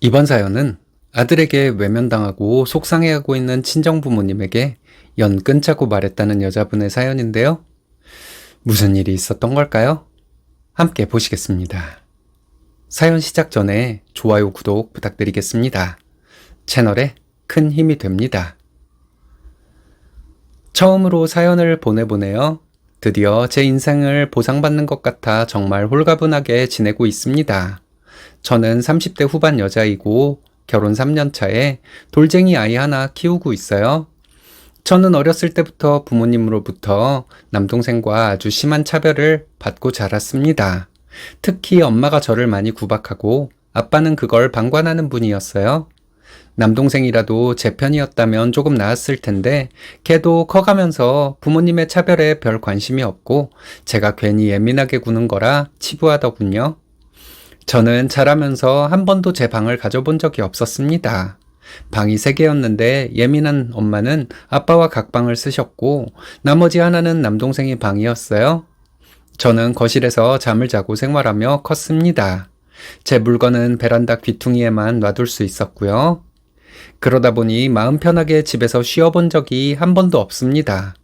이번 사연은 아들에게 외면당하고 속상해하고 있는 친정 부모님에게 연 끊자고 말했다는 여자분의 사연인데요. 무슨 일이 있었던 걸까요? 함께 보시겠습니다. 사연 시작 전에 좋아요, 구독 부탁드리겠습니다. 채널에 큰 힘이 됩니다. 처음으로 사연을 보내보네요. 드디어 제 인생을 보상받는 것 같아 정말 홀가분하게 지내고 있습니다. 저는 30대 후반 여자이고 결혼 3년 차에 돌쟁이 아이 하나 키우고 있어요. 저는 어렸을 때부터 부모님으로부터 남동생과 아주 심한 차별을 받고 자랐습니다. 특히 엄마가 저를 많이 구박하고 아빠는 그걸 방관하는 분이었어요. 남동생이라도 제 편이었다면 조금 나았을 텐데 걔도 커가면서 부모님의 차별에 별 관심이 없고 제가 괜히 예민하게 구는 거라 치부하더군요. 저는 자라면서 한 번도 제 방을 가져본 적이 없었습니다. 방이 3개였는데 예민한 엄마는 아빠와 각 방을 쓰셨고 나머지 하나는 남동생의 방이었어요. 저는 거실에서 잠을 자고 생활하며 컸습니다. 제 물건은 베란다 귀퉁이에만 놔둘 수 있었고요. 그러다 보니 마음 편하게 집에서 쉬어본 적이 한 번도 없습니다.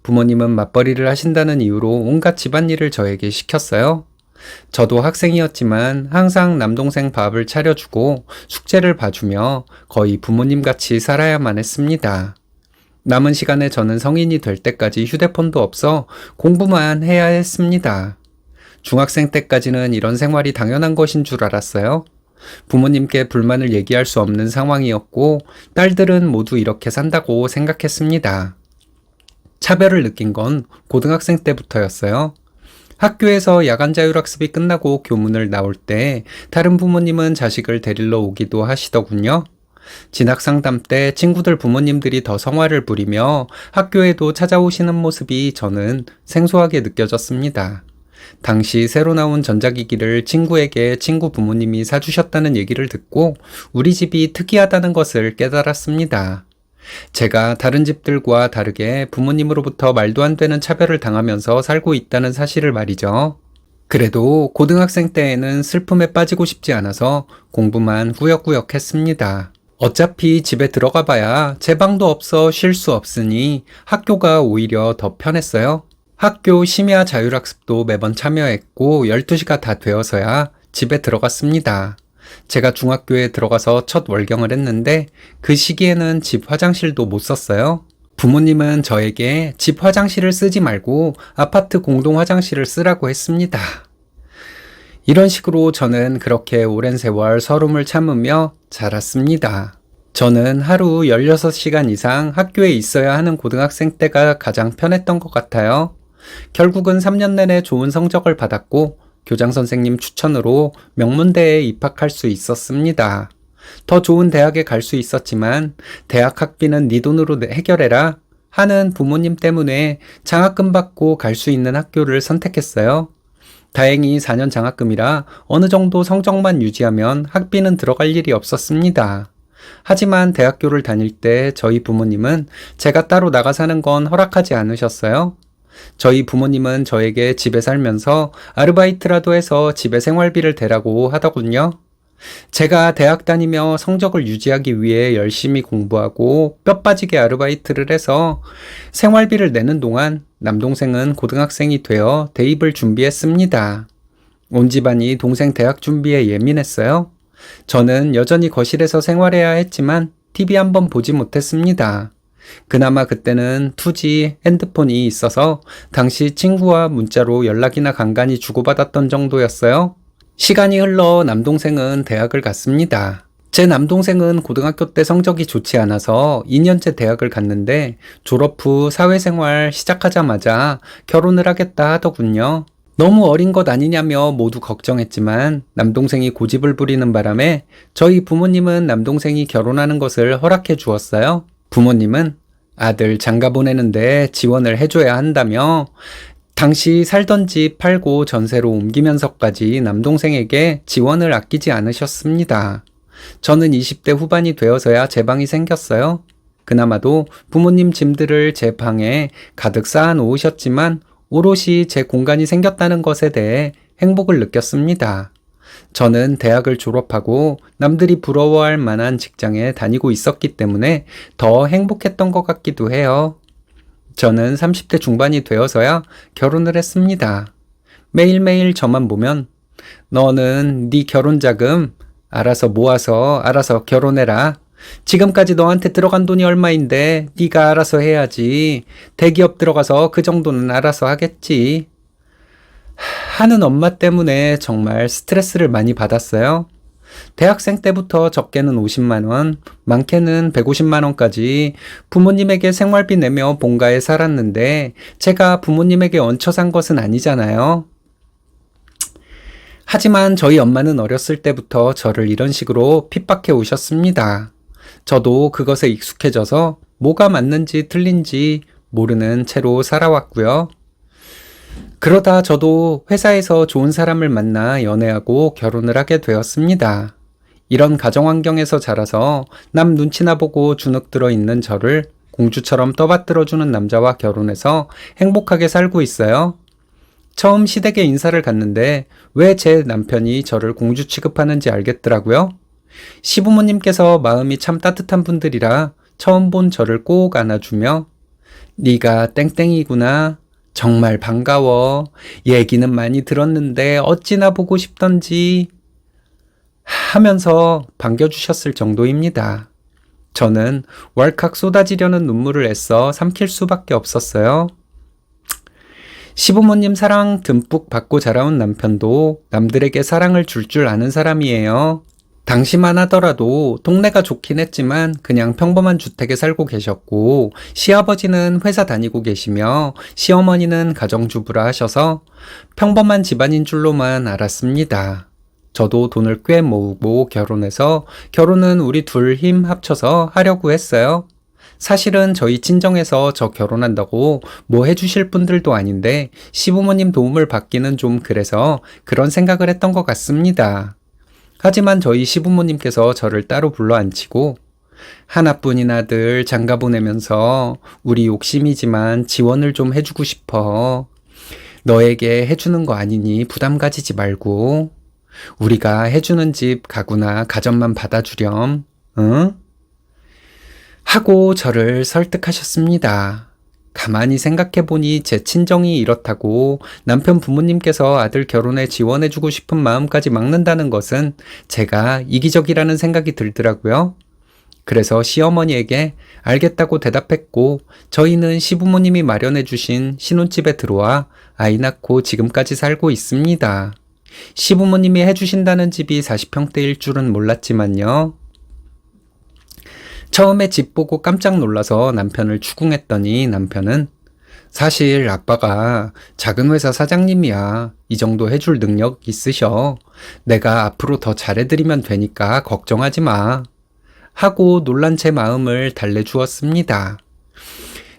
부모님은 맞벌이를 하신다는 이유로 온갖 집안일을 저에게 시켰어요. 저도 학생이었지만 항상 남동생 밥을 차려주고 숙제를 봐주며 거의 부모님같이 살아야만 했습니다. 남은 시간에 저는 성인이 될 때까지 휴대폰도 없어 공부만 해야 했습니다. 중학생 때까지는 이런 생활이 당연한 것인 줄 알았어요. 부모님께 불만을 얘기할 수 없는 상황이었고 딸들은 모두 이렇게 산다고 생각했습니다. 차별을 느낀 건 고등학생 때부터였어요. 학교에서 야간 자율학습이 끝나고 교문을 나올 때 다른 부모님은 자식을 데리러 오기도 하시더군요. 진학상담 때 친구들 부모님들이 더 성화를 부리며 학교에도 찾아오시는 모습이 저는 생소하게 느껴졌습니다. 당시 새로 나온 전자기기를 친구에게 친구 부모님이 사주셨다는 얘기를 듣고 우리 집이 특이하다는 것을 깨달았습니다. 제가 다른 집들과 다르게 부모님으로부터 말도 안 되는 차별을 당하면서 살고 있다는 사실을 말이죠. 그래도 고등학생 때에는 슬픔에 빠지고 싶지 않아서 공부만 꾸역꾸역 했습니다. 어차피 집에 들어가 봐야 제 방도 없어 쉴 수 없으니 학교가 오히려 더 편했어요. 학교 심야 자율학습도 매번 참여했고 12시가 다 되어서야 집에 들어갔습니다. 제가 중학교에 들어가서 첫 월경을 했는데 그 시기에는 집 화장실도 못 썼어요. 부모님은 저에게 집 화장실을 쓰지 말고 아파트 공동 화장실을 쓰라고 했습니다. 이런 식으로 저는 그렇게 오랜 세월 서름을 참으며 자랐습니다. 저는 하루 16시간 이상 학교에 있어야 하는 고등학생 때가 가장 편했던 것 같아요. 결국은 3년 내내 좋은 성적을 받았고 교장 선생님 추천으로 명문대에 입학할 수 있었습니다. 더 좋은 대학에 갈 수 있었지만 대학 학비는 네 돈으로 해결해라 하는 부모님 때문에 장학금 받고 갈 수 있는 학교를 선택했어요. 다행히 4년 장학금이라 어느 정도 성적만 유지하면 학비는 들어갈 일이 없었습니다. 하지만 대학교를 다닐 때 저희 부모님은 제가 따로 나가 사는 건 허락하지 않으셨어요. 저희 부모님은 저에게 집에 살면서 아르바이트라도 해서 집에 생활비를 대라고 하더군요. 제가 대학 다니며 성적을 유지하기 위해 열심히 공부하고 뼈 빠지게 아르바이트를 해서 생활비를 내는 동안 남동생은 고등학생이 되어 대입을 준비했습니다. 온 집안이 동생 대학 준비에 예민했어요. 저는 여전히 거실에서 생활해야 했지만 TV 한번 보지 못했습니다. 그나마 그때는 2G 핸드폰이 있어서 당시 친구와 문자로 연락이나 간간히 주고받았던 정도였어요. 시간이 흘러 남동생은 대학을 갔습니다. 제 남동생은 고등학교 때 성적이 좋지 않아서 2년째 대학을 갔는데 졸업 후 사회생활 시작하자마자 결혼을 하겠다 하더군요. 너무 어린 것 아니냐며 모두 걱정했지만 남동생이 고집을 부리는 바람에 저희 부모님은 남동생이 결혼하는 것을 허락해 주었어요. 부모님은 아들 장가 보내는데 지원을 해줘야 한다며 당시 살던 집 팔고 전세로 옮기면서까지 남동생에게 지원을 아끼지 않으셨습니다. 저는 20대 후반이 되어서야 제 방이 생겼어요. 그나마도 부모님 짐들을 제 방에 가득 쌓아 놓으셨지만 오롯이 제 공간이 생겼다는 것에 대해 행복을 느꼈습니다. 저는 대학을 졸업하고 남들이 부러워할 만한 직장에 다니고 있었기 때문에 더 행복했던 것 같기도 해요. 저는 30대 중반이 되어서야 결혼을 했습니다. 매일매일 저만 보면 너는 네 결혼 자금 알아서 모아서 알아서 결혼해라. 지금까지 너한테 들어간 돈이 얼마인데 네가 알아서 해야지. 대기업 들어가서 그 정도는 알아서 하겠지. 하는 엄마 때문에 정말 스트레스를 많이 받았어요. 대학생 때부터 적게는 50만 원, 많게는 150만 원까지 부모님에게 생활비 내며 본가에 살았는데 제가 부모님에게 얹혀 산 것은 아니잖아요. 하지만 저희 엄마는 어렸을 때부터 저를 이런 식으로 핍박해 오셨습니다. 저도 그것에 익숙해져서 뭐가 맞는지 틀린지 모르는 채로 살아왔고요. 그러다 저도 회사에서 좋은 사람을 만나 연애하고 결혼을 하게 되었습니다. 이런 가정 환경에서 자라서 남 눈치나 보고 주눅 들어 있는 저를 공주처럼 떠받들어주는 남자와 결혼해서 행복하게 살고 있어요. 처음 시댁에 인사를 갔는데 왜 제 남편이 저를 공주 취급하는지 알겠더라고요. 시부모님께서 마음이 참 따뜻한 분들이라 처음 본 저를 꼭 안아주며 네가 땡땡이구나. 정말 반가워. 얘기는 많이 들었는데 어찌나 보고 싶던지 하면서 반겨주셨을 정도입니다. 저는 왈칵 쏟아지려는 눈물을 애써 삼킬 수밖에 없었어요. 시부모님 사랑 듬뿍 받고 자라온 남편도 남들에게 사랑을 줄 아는 사람이에요. 당시만 하더라도 동네가 좋긴 했지만 그냥 평범한 주택에 살고 계셨고 시아버지는 회사 다니고 계시며 시어머니는 가정주부라 하셔서 평범한 집안인 줄로만 알았습니다. 저도 돈을 꽤 모으고 결혼해서 결혼은 우리 둘 힘 합쳐서 하려고 했어요. 사실은 저희 친정에서 저 결혼한다고 뭐 해주실 분들도 아닌데 시부모님 도움을 받기는 좀 그래서 그런 생각을 했던 것 같습니다. 하지만 저희 시부모님께서 저를 따로 불러 앉히고 하나뿐인 아들 장가 보내면서 우리 욕심이지만 지원을 좀 해주고 싶어. 너에게 해주는 거 아니니 부담 가지지 말고 우리가 해주는 집 가구나 가전만 받아주렴. 응? 하고 저를 설득하셨습니다. 가만히 생각해보니 제 친정이 이렇다고 남편 부모님께서 아들 결혼에 지원해주고 싶은 마음까지 막는다는 것은 제가 이기적이라는 생각이 들더라고요. 그래서 시어머니에게 알겠다고 대답했고 저희는 시부모님이 마련해주신 신혼집에 들어와 아이 낳고 지금까지 살고 있습니다. 시부모님이 해주신다는 집이 40평대일 줄은 몰랐지만요. 처음에 집 보고 깜짝 놀라서 남편을 추궁했더니 남편은 사실 아빠가 작은 회사 사장님이야. 이 정도 해줄 능력 있으셔. 내가 앞으로 더 잘해드리면 되니까 걱정하지 마. 하고 놀란 제 마음을 달래주었습니다.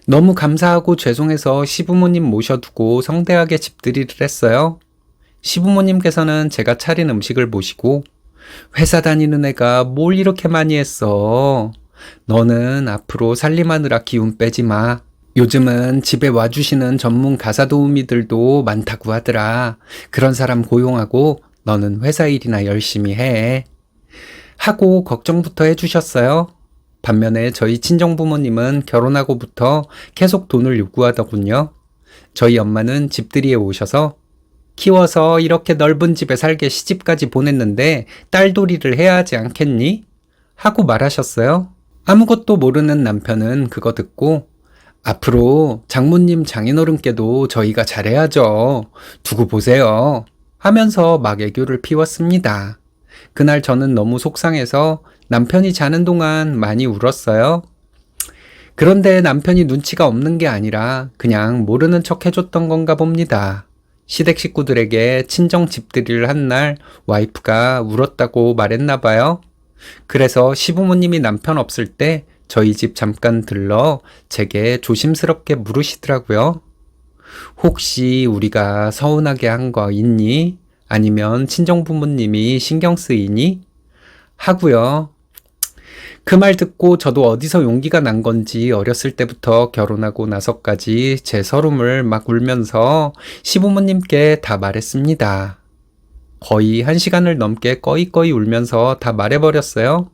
너무 감사하고 죄송해서 시부모님 모셔두고 성대하게 집들이를 했어요. 시부모님께서는 제가 차린 음식을 보시고 회사 다니는 애가 뭘 이렇게 많이 했어. 너는 앞으로 살림하느라 기운 빼지 마. 요즘은 집에 와주시는 전문 가사 도우미들도 많다고 하더라. 그런 사람 고용하고 너는 회사 일이나 열심히 해. 하고 걱정부터 해주셨어요. 반면에 저희 친정부모님은 결혼하고부터 계속 돈을 요구하더군요. 저희 엄마는 집들이에 오셔서 키워서 이렇게 넓은 집에 살게 시집까지 보냈는데 딸돌이를 해야 하지 않겠니? 하고 말하셨어요. 아무것도 모르는 남편은 그거 듣고 앞으로 장모님 장인어른께도 저희가 잘해야죠. 두고 보세요. 하면서 막 애교를 피웠습니다. 그날 저는 너무 속상해서 남편이 자는 동안 많이 울었어요. 그런데 남편이 눈치가 없는 게 아니라 그냥 모르는 척 해줬던 건가 봅니다. 시댁 식구들에게 친정 집들이를 한 날 와이프가 울었다고 말했나 봐요. 그래서 시부모님이 남편 없을 때 저희 집 잠깐 들러 제게 조심스럽게 물으시더라고요. 혹시 우리가 서운하게 한 거 있니? 아니면 친정부모님이 신경 쓰이니? 하고요. 그 말 듣고 저도 어디서 용기가 난 건지 어렸을 때부터 결혼하고 나서까지 제 서름을 막 울면서 시부모님께 다 말했습니다. 거의 1시간을 넘게 꺼이꺼이 울면서 다 말해버렸어요.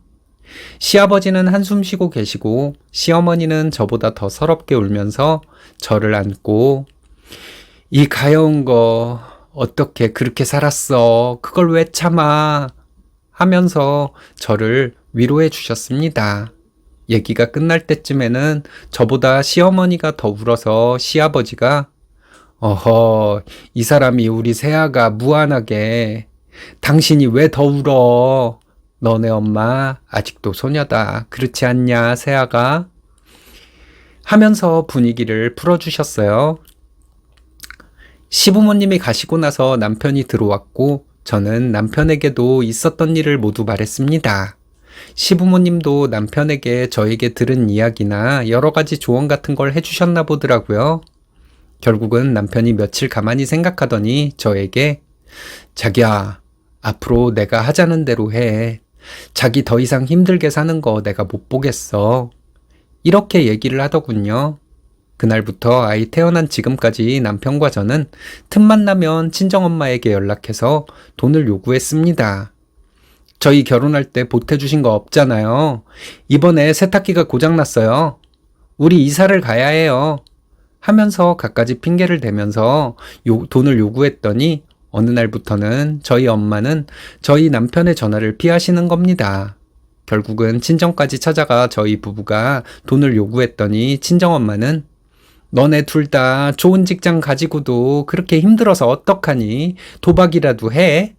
시아버지는 한숨 쉬고 계시고 시어머니는 저보다 더 서럽게 울면서 저를 안고 이 가여운 거 어떻게 그렇게 살았어? 그걸 왜 참아? 하면서 저를 위로해 주셨습니다. 얘기가 끝날 때쯤에는 저보다 시어머니가 더 울어서 시아버지가 어허, 이 사람이 우리 새아가 무안하게 당신이 왜 더 울어? 너네 엄마 아직도 소녀다. 그렇지 않냐, 새아가? 하면서 분위기를 풀어주셨어요. 시부모님이 가시고 나서 남편이 들어왔고 저는 남편에게도 있었던 일을 모두 말했습니다. 시부모님도 남편에게 저에게 들은 이야기나 여러 가지 조언 같은 걸 해주셨나 보더라고요. 결국은 남편이 며칠 가만히 생각하더니 저에게 자기야, 앞으로 내가 하자는 대로 해. 자기 더 이상 힘들게 사는 거 내가 못 보겠어. 이렇게 얘기를 하더군요. 그날부터 아이 태어난 지금까지 남편과 저는 틈만 나면 친정엄마에게 연락해서 돈을 요구했습니다. 저희 결혼할 때 보태주신 거 없잖아요. 이번에 세탁기가 고장났어요. 우리 이사를 가야 해요. 하면서 갖가지 핑계를 대면서 돈을 요구했더니 어느 날부터는 저희 엄마는 저희 남편의 전화를 피하시는 겁니다. 결국은 친정까지 찾아가 저희 부부가 돈을 요구했더니 친정엄마는 너네 둘 다 좋은 직장 가지고도 그렇게 힘들어서 어떡하니? 도박이라도 해?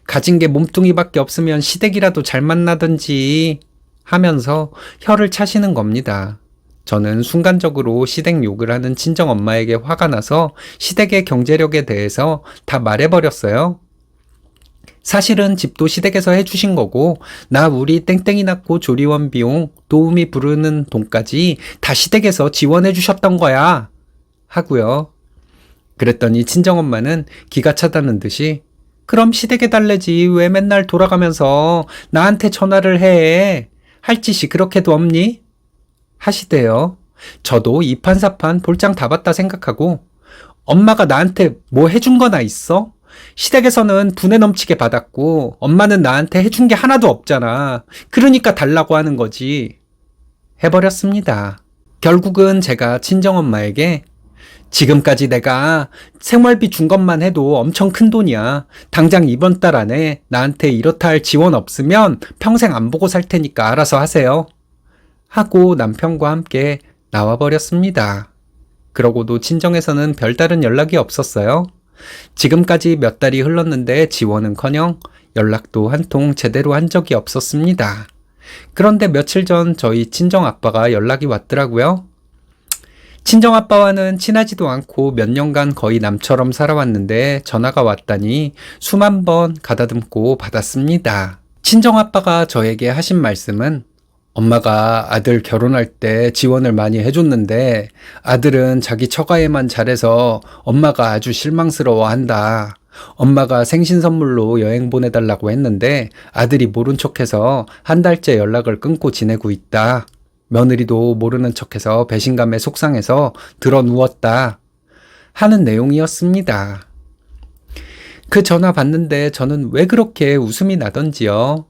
가진 게 몸뚱이밖에 없으면 시댁이라도 잘 만나든지 하면서 혀를 차시는 겁니다. 저는 순간적으로 시댁 욕을 하는 친정엄마에게 화가 나서 시댁의 경제력에 대해서 다 말해버렸어요. 사실은 집도 시댁에서 해주신 거고 나 우리 땡땡이 낳고 조리원 비용, 도우미 부르는 돈까지 다 시댁에서 지원해 주셨던 거야 하고요. 그랬더니 친정엄마는 기가 차다는 듯이 그럼 시댁에 달래지 왜 맨날 돌아가면서 나한테 전화를 해? 할 짓이 그렇게도 없니? 하시대요. 저도 이판사판 볼장 다 봤다 생각하고 엄마가 나한테 뭐 해준 거나 있어? 시댁에서는 분에 넘치게 받았고 엄마는 나한테 해준 게 하나도 없잖아. 그러니까 달라고 하는 거지. 해버렸습니다. 결국은 제가 친정엄마에게 지금까지 내가 생활비 준 것만 해도 엄청 큰 돈이야. 당장 이번 달 안에 나한테 이렇다 할 지원 없으면 평생 안 보고 살 테니까 알아서 하세요. 하고 남편과 함께 나와버렸습니다. 그러고도 친정에서는 별다른 연락이 없었어요. 지금까지 몇 달이 흘렀는데 지원은커녕 연락도 한 통 제대로 한 적이 없었습니다. 그런데 며칠 전 저희 친정아빠가 연락이 왔더라고요. 친정아빠와는 친하지도 않고 몇 년간 거의 남처럼 살아왔는데 전화가 왔다니 수만 번 가다듬고 받았습니다. 친정아빠가 저에게 하신 말씀은 엄마가 아들 결혼할 때 지원을 많이 해줬는데 아들은 자기 처가에만 잘해서 엄마가 아주 실망스러워한다. 엄마가 생신 선물로 여행 보내달라고 했는데 아들이 모른 척해서 한 달째 연락을 끊고 지내고 있다. 며느리도 모르는 척해서 배신감에 속상해서 들어 누웠다. 하는 내용이었습니다. 그 전화 받는데 저는 왜 그렇게 웃음이 나던지요.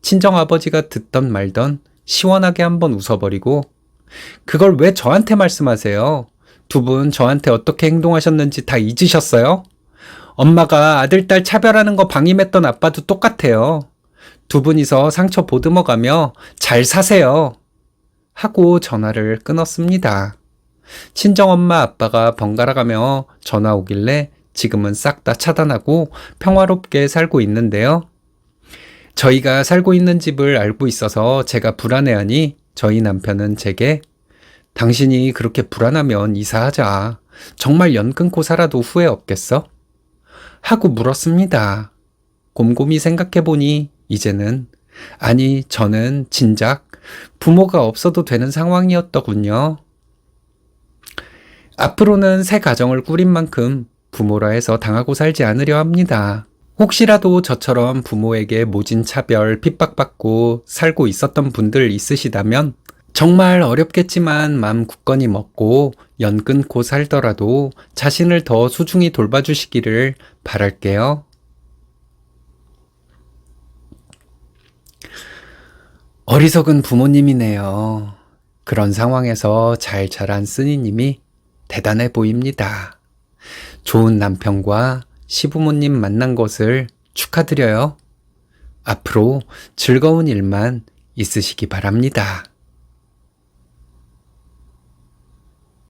친정아버지가 듣던 말던 시원하게 한번 웃어버리고 그걸 왜 저한테 말씀하세요? 두 분 저한테 어떻게 행동하셨는지 다 잊으셨어요? 엄마가 아들, 딸 차별하는 거 방임했던 아빠도 똑같아요. 두 분이서 상처 보듬어가며 잘 사세요. 하고 전화를 끊었습니다. 친정엄마 아빠가 번갈아가며 전화 오길래 지금은 싹 다 차단하고 평화롭게 살고 있는데요. 저희가 살고 있는 집을 알고 있어서 제가 불안해하니 저희 남편은 제게 당신이 그렇게 불안하면 이사하자. 정말 연 끊고 살아도 후회 없겠어? 하고 물었습니다. 곰곰이 생각해보니 이제는 아니 저는 진작 부모가 없어도 되는 상황이었더군요. 앞으로는 새 가정을 꾸린 만큼 부모라 해서 당하고 살지 않으려 합니다. 혹시라도 저처럼 부모에게 모진 차별, 핍박받고 살고 있었던 분들 있으시다면 정말 어렵겠지만 맘 굳건히 먹고 연 끊고 살더라도 자신을 더 소중히 돌봐주시기를 바랄게요. 어리석은 부모님이네요. 그런 상황에서 잘 자란 쓰니님이 대단해 보입니다. 좋은 남편과 시부모님 만난 것을 축하드려요. 앞으로 즐거운 일만 있으시기 바랍니다.